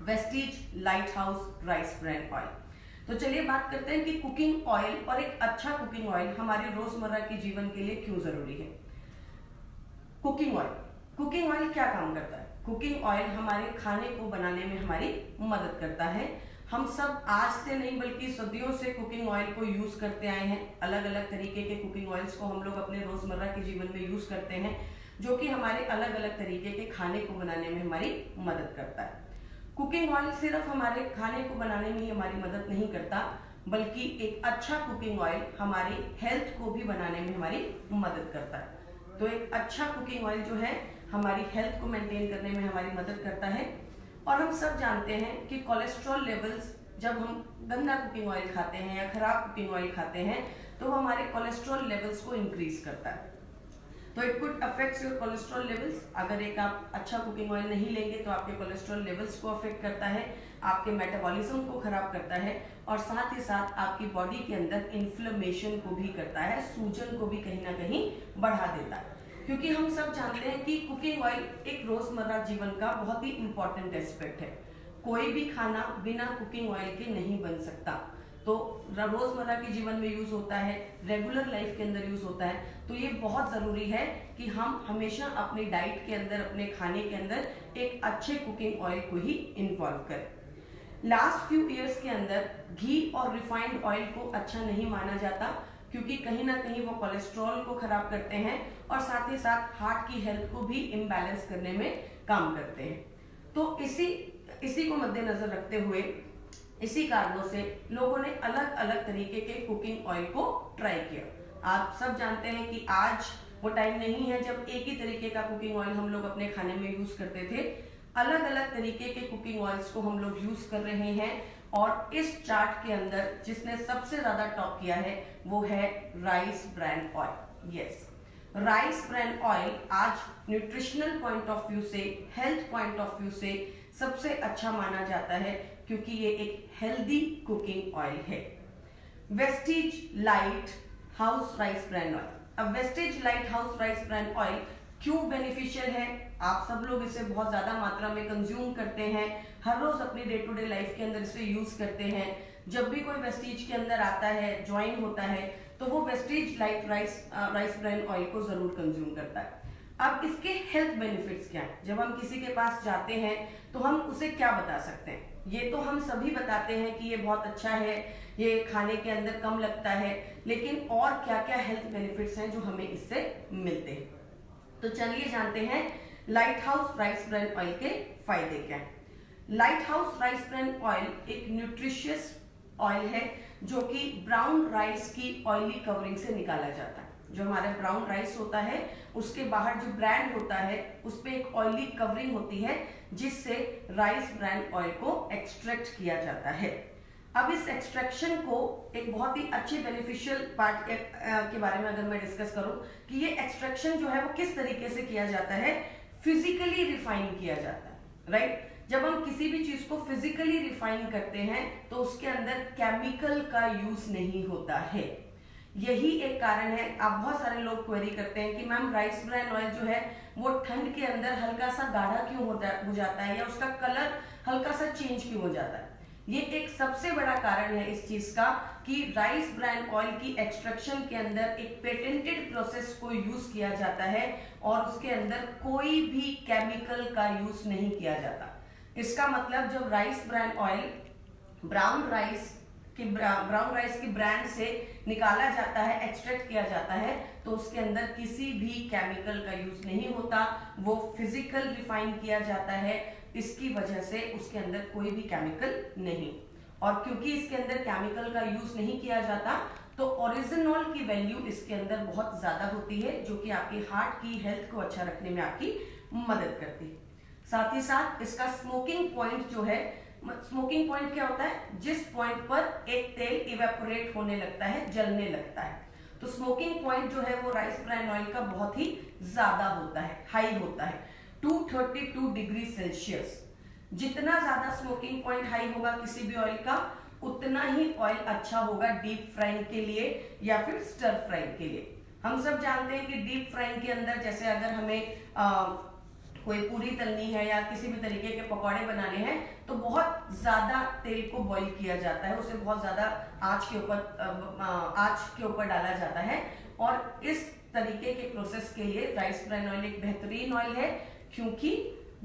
Vestige light house rice brand oil. तो चलिए बात करते हैं कि कुकिंग ऑयल और एक अच्छा कुकिंग ऑयल हमारे रोजमर्रा के जीवन के लिए क्यों जरूरी है। कुकिंग ऑयल क्या काम करता है? कुकिंग ऑयल हमारे खाने को बनाने में हमारी मदद करता है। हम सब आज से नहीं बल्कि सदियों से कुकिंग ऑयल को यूज करते आए हैं। अलग अलग तरीके के कुकिंग ऑयल्स को हम लोग अपने रोजमर्रा के जीवन में यूज करते हैं, जो कि हमारे अलग अलग तरीके के खाने को बनाने में हमारी मदद करता है। कुकिंग ऑयल सिर्फ हमारे खाने को बनाने में ही हमारी मदद नहीं करता, बल्कि एक अच्छा कुकिंग ऑयल हमारी हेल्थ को भी बनाने में हमारी मदद करता है। तो एक अच्छा कुकिंग ऑयल जो है हमारी हेल्थ को मेंटेन करने में हमारी मदद करता है। और हम सब जानते हैं कि कोलेस्ट्रॉल लेवल्स, जब हम गंदा कुकिंग ऑयल खाते हैं या खराब कुकिंग ऑयल खाते हैं तो वो हमारे कोलेस्ट्रॉल लेवल्स को इंक्रीज करता है। तो it could affect your cholesterol levels. अगर एक आप अच्छा कुकिंग ऑयल नहीं लेंगे तो आपके कोलेस्ट्रॉल लेवल्स को अफेक्ट करता है, आपके मेटाबॉलिज्म को खराब करता है और साथ ही साथ आपकी बॉडी के अंदर इन्फ्लेमेशन को भी करता है, सूजन को भी कहीं ना कहीं बढ़ा देता है। क्योंकि हम सब जानते हैं कि कुकिंग ऑयल एक रोजमर्रा जीवन का बहुत ही इंपॉर्टेंट एस्पेक्ट है। कोई भी खाना बिना कुकिंग ऑयल के नहीं बन सकता। तो रोजमर्रा के जीवन में यूज होता है, रेगुलर लाइफ के अंदर यूज होता है। तो ये बहुत जरूरी है कि हम हमेशा अपनी डाइट के अंदर, अपने खाने के अंदर एक अच्छे कुकिंग ऑयल को ही इन्वॉल्व करें। लास्ट फ्यू इयर्स के अंदर घी और रिफाइंड ऑयल को अच्छा नहीं माना जाता, क्योंकि कहीं ना कहीं वो कोलेस्ट्रॉल को खराब करते हैं और साथ ही साथ हार्ट की हेल्थ को भी इम्बैलेंस करने में काम करते हैं। तो इसी को मद्देनजर रखते हुए, इसी कारणों से लोगों ने अलग अलग तरीके के कुकिंग ऑयल को ट्राई किया। आप सब जानते हैं कि आज वो टाइम नहीं है जब एक ही तरीके का कुकिंग ऑयल हम लोग अपने खाने में यूज करते थे। अलग अलग तरीके के कुकिंग ऑयल्स को हम लोग यूज कर रहे हैं और इस चार्ट के अंदर जिसने सबसे ज्यादा टॉप किया है वो है rice brand oil. Yes, rice brand oil आज न्यूट्रिशनल पॉइंट ऑफ व्यू से, हेल्थ पॉइंट ऑफ व्यू से सबसे अच्छा माना जाता है, क्योंकि ये एक हेल्दी कुकिंग ऑयल है। Vestige light house rice brand oil. अब Vestige light house rice brand oil क्यों बेनिफिशियल है? आप सब लोग इसे बहुत ज्यादा मात्रा में कंज्यूम करते हैं, हर रोज अपनी डे टू डे लाइफ के अंदर इसे यूज करते हैं। जब भी कोई वेस्टीज के अंदर आता है, ज्वाइन होता है, तो वो Vestige light rice brand oil को जरूर कंज्यूम करता है। अब इसके हेल्थ बेनिफिट्स क्या है? जब हम किसी के पास जाते हैं तो हम उसे क्या बता सकते हैं? ये तो हम सभी बताते हैं कि ये बहुत अच्छा है, ये खाने के अंदर कम लगता है, लेकिन और क्या क्या हेल्थ बेनिफिट्स हैं जो हमें इससे मिलते हैं? तो चलिए जानते हैं light house rice brand oil के फायदे क्या हैं। Light house rice brand oil एक न्यूट्रिशियस ऑयल है जो कि ब्राउन राइस की ऑयली कवरिंग से निकाला जाता है। जो हमारा ब्राउन राइस होता है उसके बाहर जो ब्रांड होता है उस पे एक ऑयली कवरिंग होती है, जिससे राइस ब्रांड ऑयल को एक्सट्रैक्ट किया जाता है। अब इस एक्सट्रैक्शन को एक बहुत ही अच्छे बेनिफिशियल पार्ट के बारे में अगर मैं डिस्कस करूं कि ये एक्सट्रैक्शन जो है वो किस तरीके से किया जाता है, फिजिकली रिफाइन किया जाता है, राइट। जब हम किसी भी चीज को फिजिकली रिफाइन करते हैं तो उसके अंदर केमिकल का यूज नहीं होता है। यही एक कारण है, आप बहुत सारे लोग क्वेरी करते हैं कि मैम राइस ब्रांड ऑयल जो है वो ठंड के अंदर हल्का सा गाढ़ा क्यों हो जाता है या उसका कलर हल्का सा चेंज क्यों हो जाता है। ये एक सबसे बड़ा कारण है इस चीज का कि राइस ब्रांड ऑयल की एक्सट्रैक्शन के अंदर एक पेटेंटेड प्रोसेस को यूज किया जाता है और उसके अंदर कोई भी केमिकल का यूज नहीं किया जाता। इसका मतलब जब rice brand oil brown rice की ब्रांड से निकाला जाता है, एक्सट्रैक्ट किया जाता है, तो उसके अंदर किसी भी केमिकल का यूज नहीं होता, वो फिजिकल रिफाइन किया जाता है। इसकी वजह से उसके अंदर कोई भी केमिकल नहीं, और क्योंकि इसके अंदर केमिकल का यूज नहीं किया जाता तो ओरिजिनॉल की वैल्यू इसके अंदर बहुत ज्यादा होती है, जो कि आपकी हार्ट की हेल्थ को अच्छा रखने में आपकी मदद करती है। साथ ही साथ इसका स्मोकिंग पॉइंट जो है, स्मोकिंग पॉइंट क्या होता है? जिस पॉइंट पर एक तेल इवेपोरेट होने लगता है, जलने लगता है, तो स्मोकिंग पॉइंट जो है वो राइस ब्रांड ऑयल का बहुत ही ज्यादा होता है, हाई होता है, 232 डिग्री सेल्सियस। जितना ज्यादा स्मोकिंग पॉइंट हाई होगा किसी भी ऑयल का, उतना ही ऑयल अच्छा होगा डीप फ्राइंग के लिए या फिर स्टर फ्राइंग के लिए। हम सब जानते हैं कि डीप फ्राइंग के अंदर जैसे अगर हमें कोई पूरी तलनी है या किसी भी तरीके के पकौड़े बनाने हैं तो बहुत ज्यादा तेल को बॉईल किया जाता है, उसे बहुत ज्यादा आंच के ऊपर डाला जाता है। और इस तरीके के प्रोसेस के लिए राइस ब्रान ऑयल एक बेहतरीन ऑयल है, क्योंकि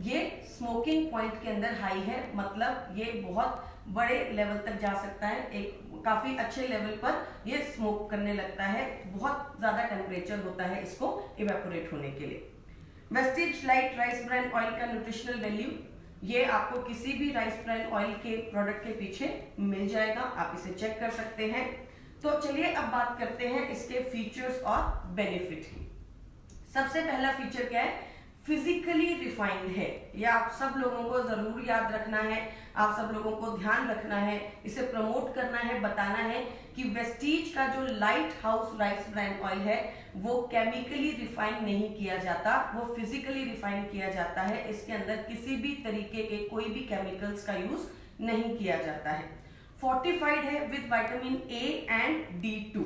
ये स्मोकिंग पॉइंट के अंदर हाई है, मतलब ये बहुत बड़े लेवल तक जा सकता है, एक काफी अच्छे लेवल पर ये स्मोक करने लगता है, बहुत ज्यादा टेम्परेचर होता है इसको इवेपोरेट होने के लिए। Vestige light rice bran oil का न्यूट्रिशनल वैल्यू ये आपको किसी भी राइस ब्रान ऑयल के प्रोडक्ट के पीछे मिल जाएगा, आप इसे चेक कर सकते हैं। तो चलिए अब बात करते हैं इसके फीचर्स और बेनिफिट की। सबसे पहला फीचर क्या है, फिजिकली रिफाइंड है। ये आप सब लोगों को जरूर याद रखना है, आप सब लोगों को ध्यान रखना है, इसे प्रमोट करना है, बताना है कि वेस्टीज का जो light house rice bran oil है वो केमिकली रिफाइन नहीं किया जाता, वो फिजिकली रिफाइन किया जाता है। इसके अंदर किसी भी तरीके के कोई भी केमिकल्स का यूज नहीं किया जाता है। फोर्टिफाइड है with vitamin A and D2।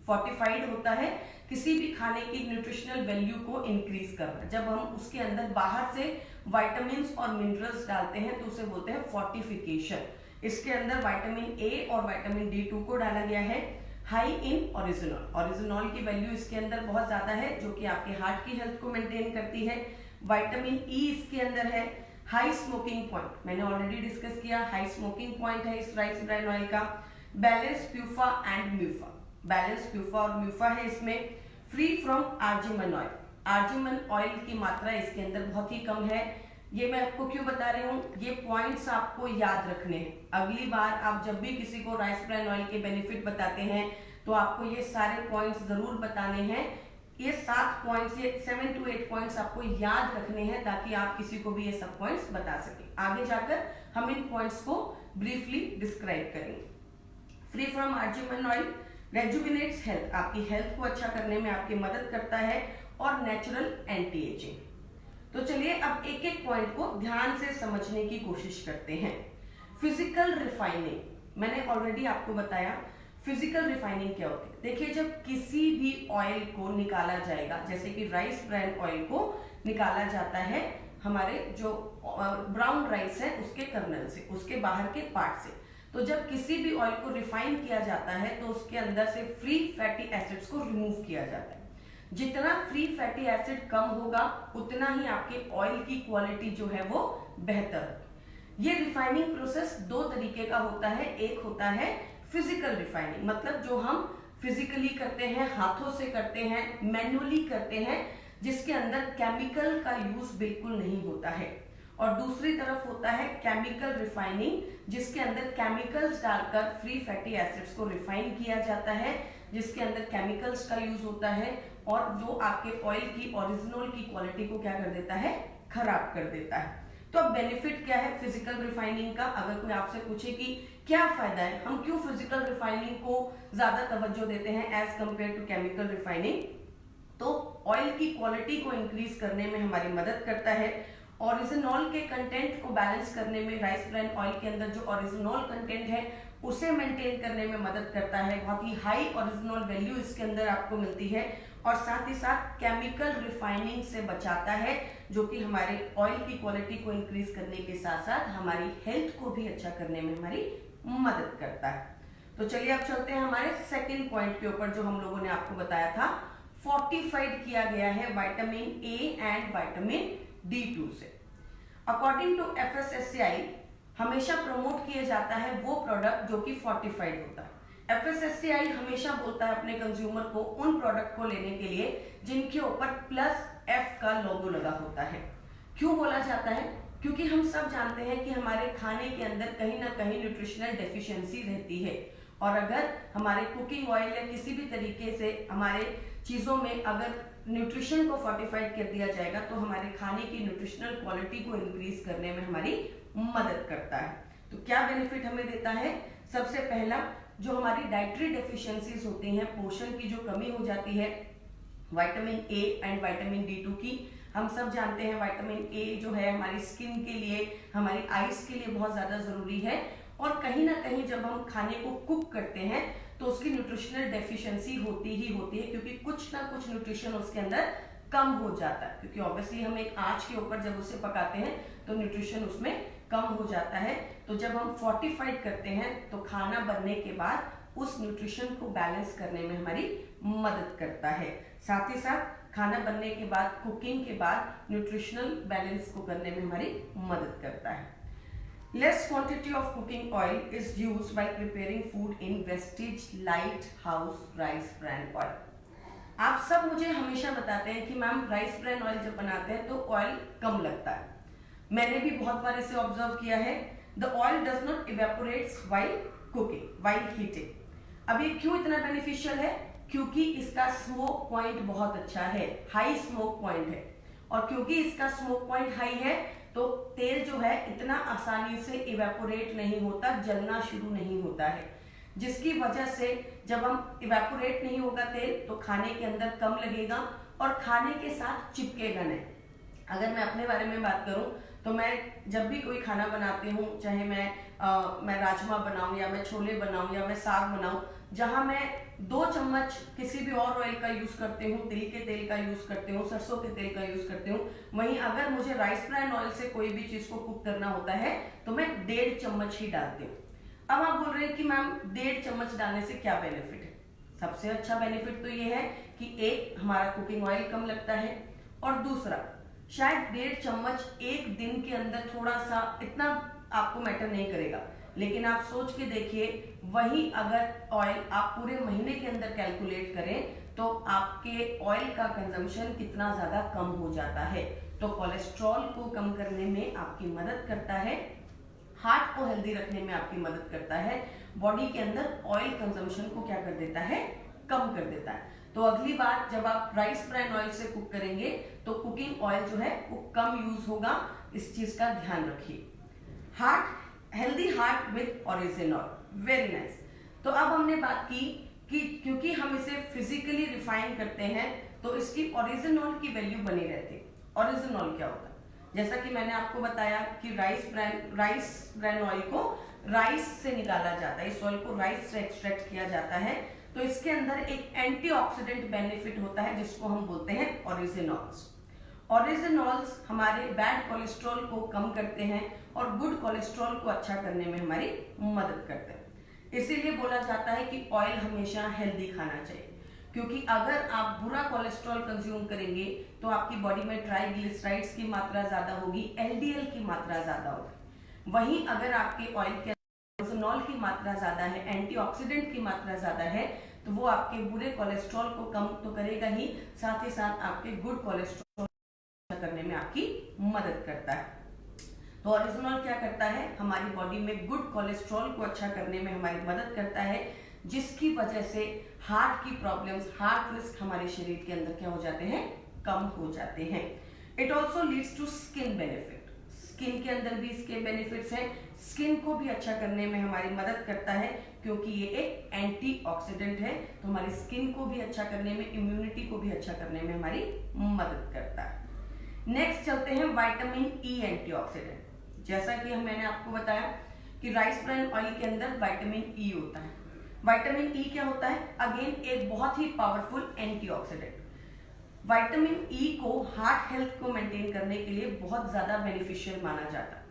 Fortified होता है किसी भी खाने की न्यूट्रिशनल वैल्यू को इंक्रीज करना। जब हम उसके अंदर बाहर से विटामिन्स और मिनरल्स डालते हैं तो उसे बोलते हैं फोर्टिफिकेशन। इसके अंदर विटामिन ए और विटामिन D2 को डाला गया है। हाई इन ओरिजिनॉल, ओरिजिनॉल की वैल्यू इसके अंदर बहुत ज्यादा है, जो कि आपके हार्ट की हेल्थ को मेंटेन करती है। विटामिन ई इसके अंदर है। हाई स्मोकिंग पॉइंट, मैंने ऑलरेडी डिस्कस किया, हाई स्मोकिंग पॉइंट है इस राइस ब्रान ऑयल का। Balance PUFA and MUFA, balance PUFA और म्यूफा है इसमें। Free from argemone oil, argemone oil की मात्रा इसके अंदर बहुत ही कम है। ये मैं आपको क्यों बता रही हूँ, ये पॉइंट्स आपको याद रखने हैं। अगली बार आप जब भी किसी को राइस ब्रान ऑयल के बेनिफिट बताते हैं तो आपको ये सारे पॉइंट्स जरूर बताने हैं। ये 7 पॉइंट्स, ये 7 to 8 पॉइंट्स आपको याद रखने हैं, ताकि आप किसी को भी ये सब पॉइंट्स बता सकें। आगे जाकर हम इन पॉइंट्स को ब्रीफली डिस्क्राइब करेंगे। Free from argemone oil रेजुविनेट्स health, आपकी हेल्थ को अच्छा करने में आपकी मदद करता है, और नेचुरल एंटी एजिंग। तो चलिए अब एक एक पॉइंट को ध्यान से समझने की कोशिश करते हैं। फिजिकल रिफाइनिंग, मैंने ऑलरेडी आपको बताया फिजिकल रिफाइनिंग क्या होती है। देखिए, जब किसी भी ऑयल को निकाला जाएगा, जैसे कि राइस ब्रान ऑयल को निकाला जाता है हमारे जो ब्राउन राइस है उसके कर्नल से, उसके बाहर के पार्ट से, तो जब किसी भी ऑयल को रिफाइन किया जाता है तो उसके अंदर से फ्री फैटी एसिड्स को रिमूव किया जाता है। जितना फ्री फैटी एसिड कम होगा उतना ही आपके ऑयल की क्वालिटी जो है वो बेहतर होगी। ये रिफाइनिंग प्रोसेस 2 तरीके का होता है। एक होता है फिजिकल रिफाइनिंग, मतलब जो हम फिजिकली करते हैं, हाथों से करते हैं, मैनुअली करते हैं, जिसके अंदर केमिकल का यूज बिल्कुल नहीं होता है। और दूसरी तरफ होता है केमिकल रिफाइनिंग, जिसके अंदर केमिकल्स डालकर फ्री फैटी एसिड्स को रिफाइन किया जाता है, जिसके अंदर केमिकल्स का यूज होता है और जो आपके ऑयल की ओरिजिनल की क्वालिटी को क्या कर देता है, खराब कर देता है। तो अब बेनिफिट क्या है फिजिकल रिफाइनिंग का? अगर कोई आपसे पूछे कि क्या फायदा है, हम क्यों फिजिकल रिफाइनिंग को ज्यादा तवज्जो देते हैं as compare to chemical refining, तो ऑयल की क्वालिटी को इंक्रीज करने में हमारी मदद करता है। ओरिजिनॉल के कंटेंट को बैलेंस करने में राइस ब्रान ऑयल के अंदर जो ओरिजिनॉल कंटेंट है उसे मेंटेन करने में मदद करता है। बहुत ही हाई ओरिजिनॉल वैल्यू इसके अंदर आपको मिलती है, और साथ ही साथ केमिकल रिफाइनिंग से बचाता है, जो कि हमारे ऑयल की क्वालिटी को इंक्रीज करने के साथ साथ हमारी हेल्थ को भी अच्छा करने में हमारी मदद करता है। तो चलिए अब चलते हैं हमारे सेकंड पॉइंट के ऊपर, जो हम लोगों ने आपको बताया था, फोर्टिफाइड किया गया है vitamin A and vitamin D2 से। अकॉर्डिंग टू FSSAI हमेशा प्रमोट किया जाता है वो प्रोडक्ट जो कि फोर्टिफाइड होता है। FSSAI हमेशा बोलता है अपने कंज्यूमर को उन प्रोडक्ट को लेने के लिए जिनके ऊपर +F का लोगो लगा होता है। क्यों बोला जाता है? क्योंकि हम सब जानते हैं कि हमारे खाने के अंदर कहीं ना कहीं न्यूट्रिशनल डेफिशिएंसी रहती है, और अगर हमारे कुकिंग ऑयल या किसी भी तरीके से हमारे चीजों में अगर न्यूट्रिशन को फोर्टिफाइड कर दिया जाएगा तो हमारे खाने की न्यूट्रिशनल क्वालिटी को इंक्रीज करने में हमारी मदद करता है। तो क्या बेनिफिट हमें देता है? सबसे पहला, जो हमारी डाइटरी डेफिशिएंसीज होती हैं, पोषण की जो कमी हो जाती है vitamin A and vitamin D2 की, हम सब जानते हैं विटामिन ए जो है हमारी स्किन के लिए, हमारी आईज के लिए बहुत ज्यादा जरूरी है, और कहीं ना कहीं जब हम खाने को कुक करते हैं तो उसकी न्यूट्रिशनल डेफिशिएंसी होती ही होती है, क्योंकि कुछ ना कुछ न्यूट्रिशन उसके अंदर कम हो जाता है, क्योंकि ऑब्वियसली हम एक आंच के ऊपर जब उसे पकाते हैं तो न्यूट्रिशन उसमें कम हो जाता है। तो जब हम फोर्टिफाइड करते हैं तो खाना बनने के बाद उस न्यूट्रिशन को बैलेंस करने में हमारी मदद करता है। साथ ही साथ खाना बनने के बाद, कुकिंग के बाद न्यूट्रिशनल बैलेंस को करने में हमारी मदद करता है। Less quantity of cooking oil is used by preparing food in wastage light house rice bran oil. आप सब मुझे हमेशा बताते हैं कि मैम राइस ब्रान ऑयल जब बनाते हैं तो ऑयल कम लगता है। मैंने भी बहुत बार इसे ऑब्जर्व किया है। The oil does not evaporates while cooking, while heating. अब ये क्यों इतना बेनिफिशियल है? क्योंकि इसका स्मोक पॉइंट बहुत अच्छा है, हाई स्मोक पॉइंट है। और क्योंकि इसका स्मोक पॉइंट हाई है तो तेल जो है इतना आसानी से इवेपोरेट नहीं होता, जलना शुरू नहीं होता है, जिसकी वजह से जब हम इवेपोरेट नहीं होगा तेल तो खाने के अंदर कम लगेगा और खाने के साथ चिपकेगा नहीं। अगर मैं अपने बारे में बात करूं तो मैं जब भी कोई खाना बनाती हूँ, चाहे मैं राजमा बनाऊं या मैं छोले बनाऊं या मैं साग बनाऊं, जहां मैं 2 चम्मच किसी भी और ऑयल का यूज करती हूँ, तिल के तेल का यूज करती हूँ, सरसों के तेल का यूज करती हूँ, वहीं अगर मुझे राइस ब्रान ऑयल से कोई भी चीज को कुक करना होता है तो मैं 1.5 चम्मच ही डालती हूँ। अब आप बोल रहे हैं कि मैम 1.5 चम्मच डालने से क्या बेनिफिट है? सबसे अच्छा बेनिफिट तो ये है कि एक, हमारा कुकिंग ऑयल कम लगता है, और दूसरा, शायद 1.5 चम्मच एक दिन के अंदर थोड़ा सा इतना आपको मैटर नहीं करेगा, लेकिन आप सोच के देखिए वही अगर ऑयल आप पूरे महीने के अंदर कैलकुलेट करें तो आपके ऑयल का कंजम्पशन कितना ज्यादा कम हो जाता है। तो कोलेस्ट्रॉल को कम करने में आपकी मदद करता है, हार्ट को हेल्दी रखने में आपकी मदद करता है, बॉडी के अंदर ऑयल कंजम्पशन को क्या कर देता है? कम कर देता है। तो अगली बार जब आप राइस ब्रान ऑयल से कुक करेंगे तो कुकिंग ऑयल जो है वो कम यूज होगा, इस चीज का ध्यान रखिए। Heart, healthy heart with original, very nice. तो अब हमने बात की कि क्योंकि हम इसे फिजिकली रिफाइन करते हैं तो इसकी ओरिजिनॉल की वैल्यू बनी रहती है। ओरिजिनॉल क्या होता है? जैसा कि मैंने आपको बताया कि राइस ब्रान ऑयल को राइस से निकाला जाता है, इस ऑयल को राइस से एक्सट्रैक्ट किया जाता है, तो इसके अंदर एक एंटीऑक्सीडेंट बेनिफिट होता है जिसको हम बोलते हैं ओरिजिनॉल्स। ओरिजिनॉल्स हमारे बैड कोलेस्ट्रॉल को कम करते हैं और गुड कोलेस्ट्रॉल को अच्छा करने में हमारी मदद करते हैं। इसीलिए बोला जाता है कि ऑयल हमेशा हेल्दी खाना चाहिए, क्योंकि अगर आप बुरा कोलेस्ट्रॉल कंज्यूम करेंगे तो आपकी बॉडी में ट्राइग्लिसराइड्स की मात्रा ज्यादा होगी, एलडीएल की मात्रा ज्यादा होगी। वहीं अगर आपके ऑयल के ओरिजिनॉल की मात्रा ज्यादा है, एंटीऑक्सीडेंट की मात्रा ज्यादा है, तो वो आपके बुरे कोलेस्ट्रॉल को कम तो करेगा ही, साथ ही साथ आपके गुड कोलेस्ट्रॉल करने में आपकी मदद करता है। तो ओरिजिनॉल क्या करता है? हमारी बॉडी में गुड कोलेस्ट्रॉल को अच्छा करने में हमारी मदद करता है, जिसकी वजह से हार्ट की प्रॉब्लम्स, हार्ट रिस्क हमारे शरीर के अंदर क्या हो जाते हैं? कम हो जाते हैं। It also leads to skin benefit. Skin के अंदर भी इसके बेनिफिट्स हैं, स्किन को भी अच्छा करने में हमारी मदद करता है, क्योंकि ये एक एंटीऑक्सीडेंट है, तो हमारी स्किन को भी अच्छा करने में, इम्यूनिटी को भी अच्छा करने में हमारी मदद करता है। नेक्स्ट चलते हैं विटामिन ई एंटीऑक्सीडेंट। जैसा कि मैंने आपको बताया कि राइस ब्रान ऑयल के अंदर विटामिन ई होता है। विटामिन ई क्या होता है? अगेन एक बहुत ही पावरफुल एंटीऑक्सीडेंट। विटामिन ई को हार्ट हेल्थ को मेंटेन करने के लिए बहुत ज्यादा बेनिफिशियल माना जाता है।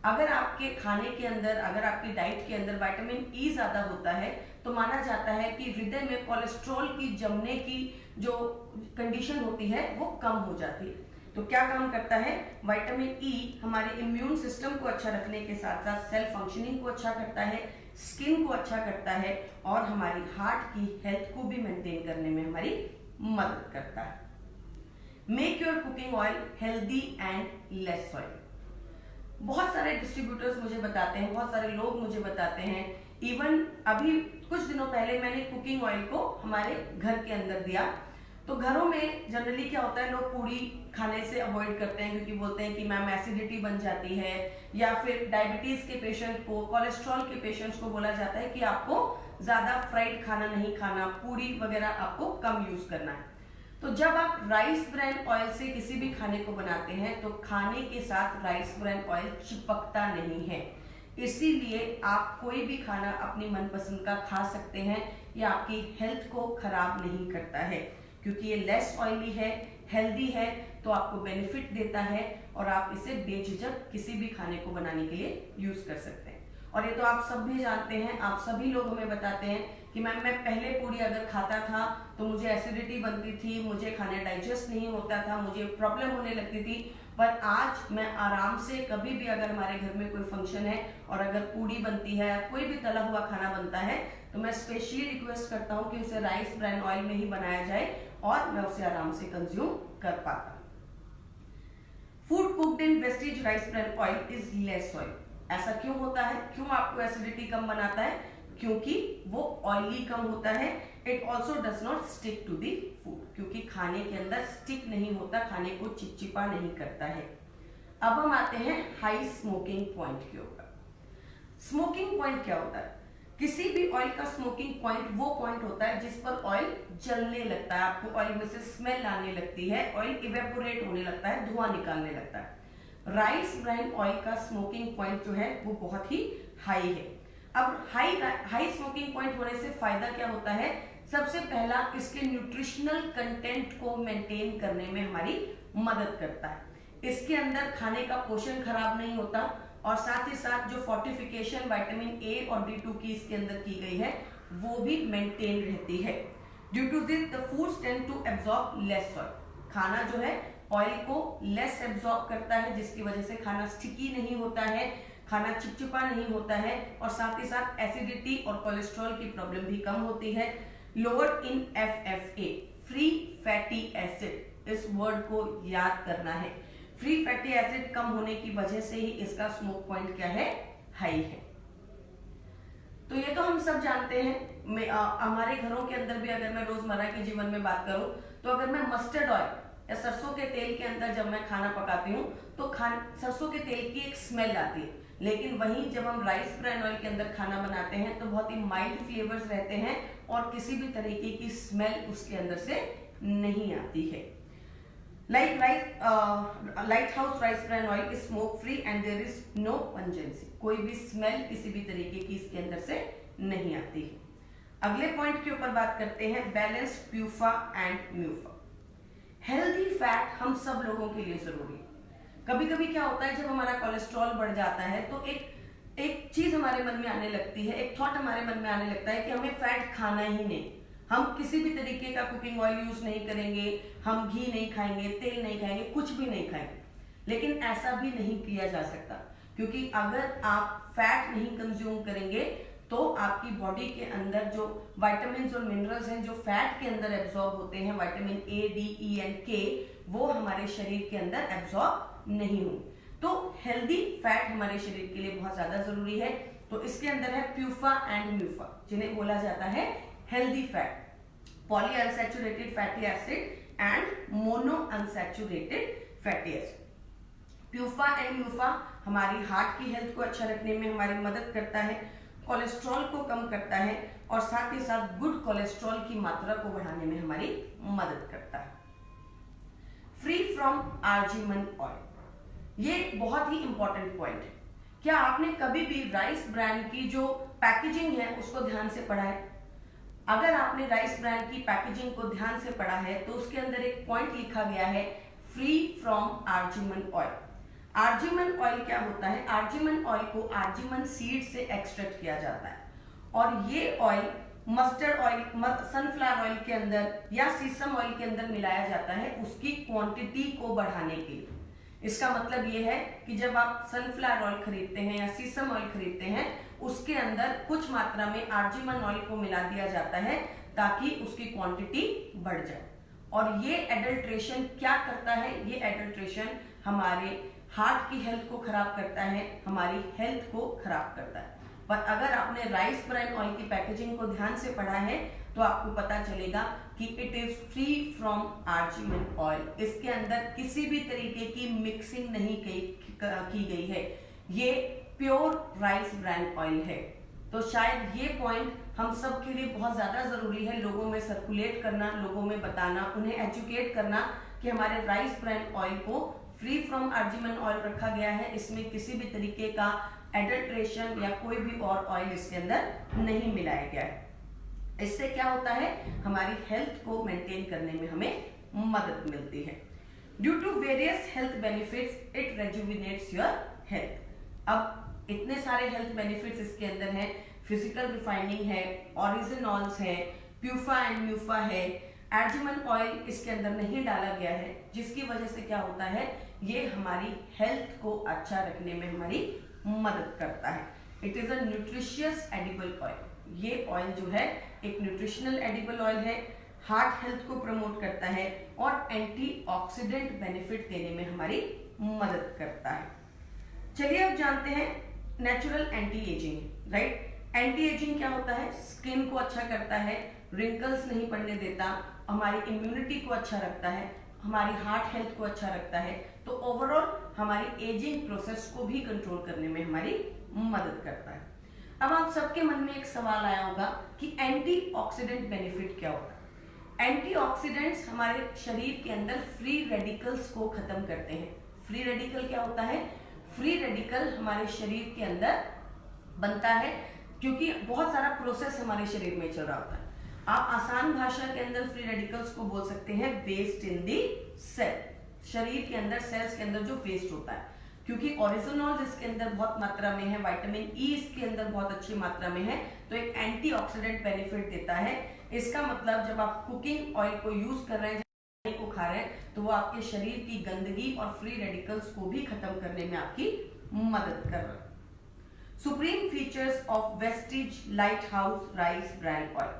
अगर आपके खाने के अंदर, अगर आपकी डाइट के अंदर विटामिन ई ज्यादा होता है तो माना जाता है कि हृदय में कोलेस्ट्रॉल की जमने की जो कंडीशन होती है वो कम हो जाती है। तो क्या काम करता है? विटामिन ई हमारे इम्यून सिस्टम को अच्छा रखने के साथ साथ सेल फंक्शनिंग को अच्छा करता है, स्किन को अच्छा करता है और हमारी हार्ट की हेल्थ को भी मेंटेन करने में हमारी मदद करता है। Make your cooking oil healthy and less oil. बहुत सारे डिस्ट्रीब्यूटर्स मुझे बताते हैं, बहुत सारे लोग मुझे बताते हैं, इवन अभी कुछ दिनों पहले मैंने कुकिंग ऑयल को हमारे घर के अंदर दिया। तो घरों में जनरली क्या होता है, लोग पूड़ी खाने से अवॉइड करते हैं क्योंकि बोलते हैं कि मैम एसिडिटी बन जाती है, या फिर डायबिटीज के पेशेंट को, कोलेस्ट्रॉल के पेशेंट्स को बोला जाता है कि आपको ज्यादा फ्राइड खाना नहीं खाना, पूड़ी वगैरह आपको कम यूज करना है। तो जब आप राइस ब्रान ऑयल से किसी भी खाने को बनाते हैं तो खाने के साथ राइस ब्रान ऑयल चिपकता नहीं है, इसीलिए आप कोई भी खाना अपनी मनपसंद का खा सकते हैं, ये आपकी हेल्थ को खराब नहीं करता है क्योंकि ये लेस ऑयली है, हेल्दी है, तो आपको बेनिफिट देता है और आप इसे बेझिझक किसी भी खाने को बनाने के लिए यूज कर सकते हैं। और ये तो आप सब भी जानते हैं, आप सभी लोग हमें बताते हैं कि मैम मैं पहले पूरी अगर खाता था तो मुझे एसिडिटी बनती थी, मुझे खाना डाइजेस्ट नहीं होता था, मुझे प्रॉब्लम होने लगती थी, पर आज मैं आराम से कभी भी अगर हमारे घर में कोई फंक्शन है और अगर पूड़ी बनती है, कोई भी तला हुआ खाना बनता है, तो मैं स्पेशली रिक्वेस्ट करता हूँ कि उसे राइस ब्रान ऑयल में ही बनाया जाए और मैं उसे आराम से कंज्यूम कर पाता हूँ। Food cooked in wastage rice bran oil is less oil. ऐसा क्यों होता है? क्यों आपको एसिडिटी कम बनाता है? क्योंकि वो ऑयली कम होता है। It also does not stick to the food, क्योंकि खाने के अंदर स्टिक नहीं होता, खाने को चिपचिपा नहीं करता है। अब हम आते हैं हाई स्मोकिंग पॉइंट के ऊपर। स्मोकिंग पॉइंट क्या होता है? किसी भी ऑयल का स्मोकिंग पॉइंट वो पॉइंट होता है जिस पर ऑयल जलने लगता है, आपको ऑयल में से स्मेल आने लगती है, ऑयल इवेपोरेट होने लगता है, धुआं निकालने लगता है। राइस ब्रान ऑयल का स्मोकिंग पॉइंट जो है वो बहुत ही हाई है। अब हाई स्मोकिंग पॉइंट होने से फायदा क्या होता है? सबसे पहला, इसके न्यूट्रिशनल कंटेंट को मेंटेन करने में हमारी मदद करता है। इसके अंदर खाने का पोषण खराब नहीं होता और साथ ही साथ जो फोर्टिफिकेशन विटामिन ए और D2 की इसके अंदर की गई है वो भी मेंटेन रहती है। Due to this the foods tend to absorb less oil. खाना जो है ऑयल को लेस एब्जॉर्ब करता है, जिसकी वजह से खाना स्टिकी नहीं होता है, खाना चिपचिपा नहीं होता है और साथ ही साथ एसिडिटी और कोलेस्ट्रॉल की प्रॉब्लम भी कम होती है। Lower in FFA, free fatty acid, इस वर्ड को याद करना है। फ्री फैटी एसिड कम होने की वजह से ही इसका स्मोक पॉइंट क्या है? हाई है। तो ये तो हम सब जानते हैं। हमारे घरों के अंदर भी अगर मैं रोजमर्रा के जीवन में बात करूं तो अगर मैं मस्टर्ड ऑयल या सरसों के तेल के अंदर जब मैं खाना पकाती हूँ तो सरसों के तेल की एक स्मेल आती है, लेकिन वहीं जब हम राइस ब्रान ऑयल के अंदर खाना बनाते हैं तो बहुत ही माइल्ड फ्लेवर्स रहते हैं और किसी भी तरीके की स्मेल उसके अंदर से नहीं आती है। Light house rice bran oil is smoke free and there is no pungency. कोई भी स्मेल किसी भी तरीके की इसके अंदर से नहीं आती है। अगले पॉइंट के ऊपर बात करते हैं, balanced PUFA and MUFA. Healthy fat हम सब लोगों के लिए जरूरी है। कभी कभी क्या होता है, जब हमारा कोलेस्ट्रॉल बढ़ जाता है तो एक चीज हमारे मन में आने लगती है, एक थॉट हमारे मन में आने लगता है कि हमें फैट खाना ही नहीं, हम किसी भी तरीके का कुकिंग ऑयल यूज नहीं करेंगे, हम घी नहीं खाएंगे, तेल नहीं खाएंगे, कुछ भी नहीं खाएंगे। लेकिन ऐसा भी नहीं किया जा सकता, क्योंकि अगर आप फैट नहीं कंज्यूम करेंगे तो आपकी बॉडी के अंदर जो विटामिन और मिनरल्स हैं जो फैट के अंदर एब्जॉर्ब होते हैं, vitamin A, D, E and K, वो हमारे शरीर के अंदर एब्जॉर्ब नहीं होंगे। तो हेल्दी फैट हमारे शरीर के लिए बहुत ज्यादा जरूरी है। तो इसके अंदर है प्यूफा एंड म्यूफा, जिन्हें बोला जाता है healthy fat, polyunsaturated fatty acid and monounsaturated fatty acid. PUFA and MUFA हमारी हार्ट की हेल्थ को अच्छा रखने में हमारी मदद करता है, कोलेस्ट्रॉल को कम करता है और साथ ही साथ गुड कोलेस्ट्रॉल की मात्रा को बढ़ाने में हमारी मदद करता है। फ्री फ्रॉम आर्जिमन ऑयल, ये बहुत ही इंपॉर्टेंट पॉइंट है। क्या आपने कभी भी राइस ब्रांड की जो पैकेजिंग है उसको ध्यान से पढ़ा है? अगर आपने राइस ब्रांड की पैकेजिंग को ध्यान से पढ़ा है तो उसके अंदर एक पॉइंट लिखा गया है, free from argemone oil. Argemone oil क्या होता है? आर्जिमन ऑयल को आर्जिमन सीड से एक्सट्रैक्ट किया जाता है और ये oil mustard oil, sunflower oil के अंदर या सीसम ऑयल के अंदर मिलाया जाता है उसकी क्वांटिटी को बढ़ाने के लिए। इसका मतलब ये है कि जब आप सनफ्लावर ऑयल खरीदते हैं या सीसम ऑयल खरीदते हैं, उसके अंदर कुछ मात्रा में आर्जिमन ऑयल को मिला दिया जाता है ताकि उसकी क्वांटिटी बढ़ जाए। और ये एडल्ट्रेशन क्या करता है? ये एडल्ट्रेशन हमारे हार्ट की हेल्थ को खराब करता है, हमारी हेल्थ को खराब करता है। पर अगर आपने राइस ब्रान ऑयल की पैकेजिंग को ध्यान से पढ़ा है तो आपको पता चलेगा कि it is free from argemone oil. इसके अंदर किसी भी तरीके की मिक्सिंग नहीं की गई है, ये प्योर राइस ब्रान ऑयल है। तो शायद ये पॉइंट हम सब के लिए बहुत ज्यादा जरूरी है, लोगों में सर्कुलेट करना, लोगों में बताना, उन्हें एजुकेट करना कि हमारे राइस ब्रान ऑयल को फ्री फ्रॉम आर्जिमन ऑयल रखा गया है, इसमें किसी भी तरीके का एडल्ट्रेशन या कोई भी और ऑयल इसके अंदर नहीं मिलाया गया है। इससे क्या होता है? हमारी हेल्थ को मेंटेन करने में हमें मदद मिलती है। Due to various health benefits it rejuvenates your health. अब इतने सारे हेल्थ बेनिफिट्स इसके अंदर हैं, फिजिकल रिफाइनिंग है, ऑरिजिनॉल्स है, प्यूफा एंड म्यूफा है, एर्जिमन ऑयल इसके अंदर नहीं डाला गया है, जिसकी वजह से क्या होता है, ये हमारी हेल्थ को अच्छा रखने में हमारी मदद करता है। It is a nutritious edible oil. ये ऑयल जो है एक न्यूट्रिशनल एडिबल ऑयल है, हार्ट हेल्थ को प्रमोट करता है और एंटीऑक्सीडेंट बेनिफिट देने में हमारी मदद करता है। चलिए अब जानते हैं natural anti ageing, right. Anti ageing क्या होता है, स्किन को अच्छा करता है, रिंकल्स नहीं पड़ने देता, हमारी इम्यूनिटी को अच्छा रखता है, हमारी हार्ट हेल्थ को अच्छा रखता है, तो ओवरऑल हमारी एजिंग प्रोसेस को भी कंट्रोल करने में हमारी मदद करता है। अब आप सबके मन में एक सवाल आया होगा कि एंटीऑक्सीडेंट बेनिफिट क्या होता है। एंटीऑक्सीडेंट्स हमारे शरीर के अंदर फ्री रेडिकल्स को खत्म करते हैं। फ्री रेडिकल क्या होता है, फ्री रेडिकल हमारे शरीर के अंदर बनता है क्योंकि बहुत सारा प्रोसेस हमारे शरीर में चल रहा होता है। आप आसान भाषा के अंदर फ्री रेडिकल्स को बोल सकते हैं वेस्ट इन दी सेल। शरीर के अंदर, सेल्स के अंदर जो वेस्ट होता है, क्योंकि ऑरिजिनॉल इसके अंदर बहुत मात्रा में है, विटामिन ई इसके अंदर बहुत अच्छी मात्रा में है, तो एक एंटीऑक्सीडेंट बेनिफिट देता है। इसका मतलब जब आप कुकिंग ऑयल को यूज कर रहे हैं, को खा रहे हैं, तो वो आपके शरीर की गंदगी और फ्री रेडिकल्स को भी खत्म करने में आपकी मदद कर रहा है। Supreme features of Vestige light house rice brand oil.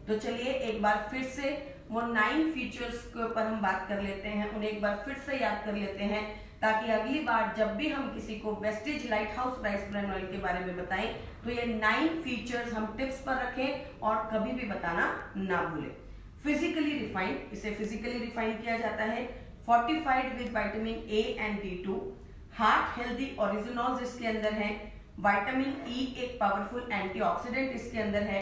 तो चलिए एक बार फिर से वो 9 फीचर्स के ऊपर हम बात कर लेते हैं, उन्हें एक बार फिर से याद कर लेते हैं, ताकि अगली बार जब भी हम किसी को Vestige light house rice brand oil के बारे में बताएं तो ये 9 फीचर्स हम टिप्स पर रखें और कभी भी बताना ना भूलें। फिजिकली रिफाइंड, इसे फिजिकली रिफाइन किया जाता है। Fortified with vitamin A and B2, heart healthy oryzanols इसके अंदर है, विटामिन ई एक पावरफुल एंटीऑक्सीडेंट इसके अंदर है,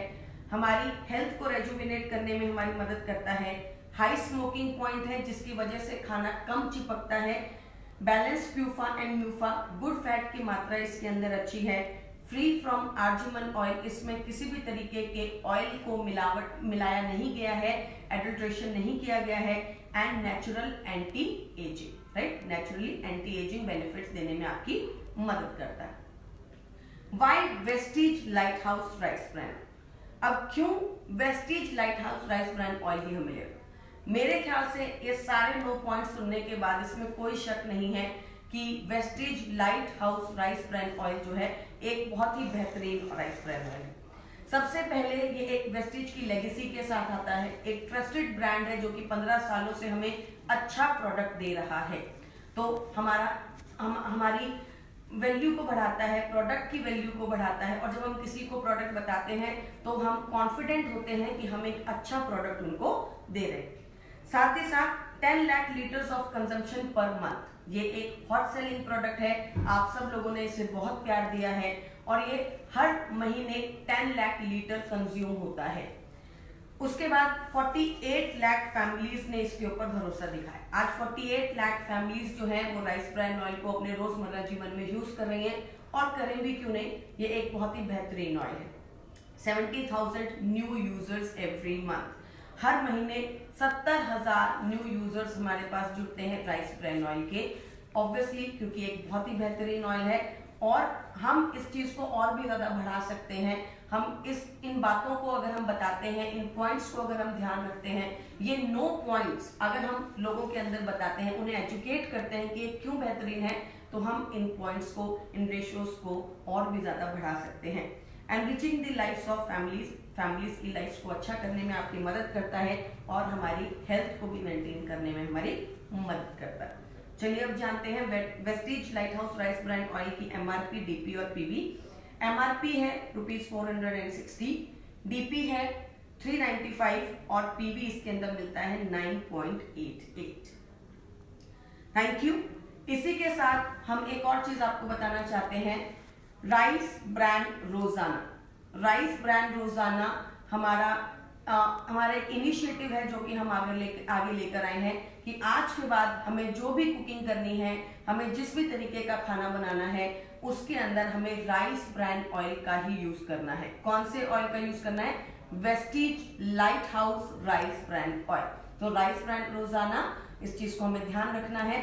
हमारी हेल्थ को रेजुविनेट करने में हमारी मदद करता है, हाई स्मोकिंग पॉइंट है जिसकी वजह से खाना कम चिपकता है, balanced PUFA and MUFA, good fat की मात्रा इसके अंदर अच्छी है, फ्री फ्रॉम आर्जिमन ऑयल, इसमें किसी भी तरीके के ऑयल को मिलाया नहीं गया है, एडल्ट्रेशन नहीं किया गया है, and natural anti ageing, right, naturally anti ageing benefits देने में आपकी मदद करता है। Why Vestige light house rice bran. अब क्यों Vestige light house rice brand oil ही हमें लेगा? मेरे ख्याल से ये सारे 9 पॉइंट सुनने के बाद इसमें कोई शक नहीं है कि Vestige light house rice brand oil जो है एक बहुत ही बेहतरीन राइस ब्रांड ऑयल है। सबसे पहले ये एक वेस्टिज की लेगेसी के साथ आता है, एक ट्रस्टेड ब्रांड है जो कि 15 सालों से हमें अच्छा प्रोडक्ट दे रहा है, तो हमारी वैल्यू को बढ़ाता है, प्रोडक्ट की वैल्यू को बढ़ाता है, और जब हम किसी को प्रोडक्ट बताते हैं तो हम कॉन्फिडेंट होते हैं कि हम एक अच्छा प्रोडक्ट उनको दे रहे हैं। साथ ही साथ 10 lakh litres of consumption per month, ये एक हॉट सेलिंग प्रोडक्ट है, आप सब लोगों ने इसे बहुत प्यार दिया है और ये हर महीने 10 लाख लीटर कंज्यूम होता है। उसके बाद 48 लाख फैमिलीज ने इसके ऊपर भरोसा दिखाया। आज 48 लाख फैमिलीज जो है वो राइस ब्रांड ऑयल को अपने रोजमर्रा जीवन में यूज कर रही हैं, और करें भी क्यों नहीं, ये एक बहुत ही बेहतरीन ऑयल है। 70,000 न्यू यूजर्स एवरी मंथ, हर महीने 70,000 न्यू यूजर्स हमारे पास जुड़ते हैं राइस ब्रांड ऑयल के, ऑब्वियसली क्योंकि एक बहुत ही बेहतरीन ऑयल है, और हम इस चीज को और भी ज्यादा बढ़ा सकते हैं। हम इन बातों को अगर हम बताते हैं, इन पॉइंट्स को अगर हम ध्यान रखते हैं, ये 9 पॉइंट्स अगर हम लोगों के अंदर बताते हैं, उन्हें एजुकेट करते हैं कि ये क्यों बेहतरीन है, तो हम इन पॉइंट्स को, इन रेशियोज को और भी ज्यादा बढ़ा सकते हैं। Enriching the lifes of families की लाइफ्स को अच्छा करने में आपकी मदद करता है और हमारी हेल्थ को भी मेंटेन करने में हमारी मदद करता है। चलिए अब जानते हैं Vestige light house rice brand oil की MRP, DP और PV। MRP है ₹460, DP है 395 और PV इसके अंदर मिलता है 9.88। Thank you. इसी के साथ हम एक और चीज आपको बताना चाहते हैं, राइस ब्रांड रोजाना। राइस ब्रांड रोजाना हमारा एक इनिशिएटिव है जो कि हम आगे लेकर आए हैं कि आज के बाद हमें जो भी कुकिंग करनी है, हमें जिस भी तरीके का खाना बनाना है, उसके अंदर हमें राइस ब्रांड ऑयल का ही यूज करना है। कौन से ऑयल का यूज करना है? Vestige light house rice brand oil. तो राइस ब्रान रोजाना, इस चीज को हमें ध्यान रखना है।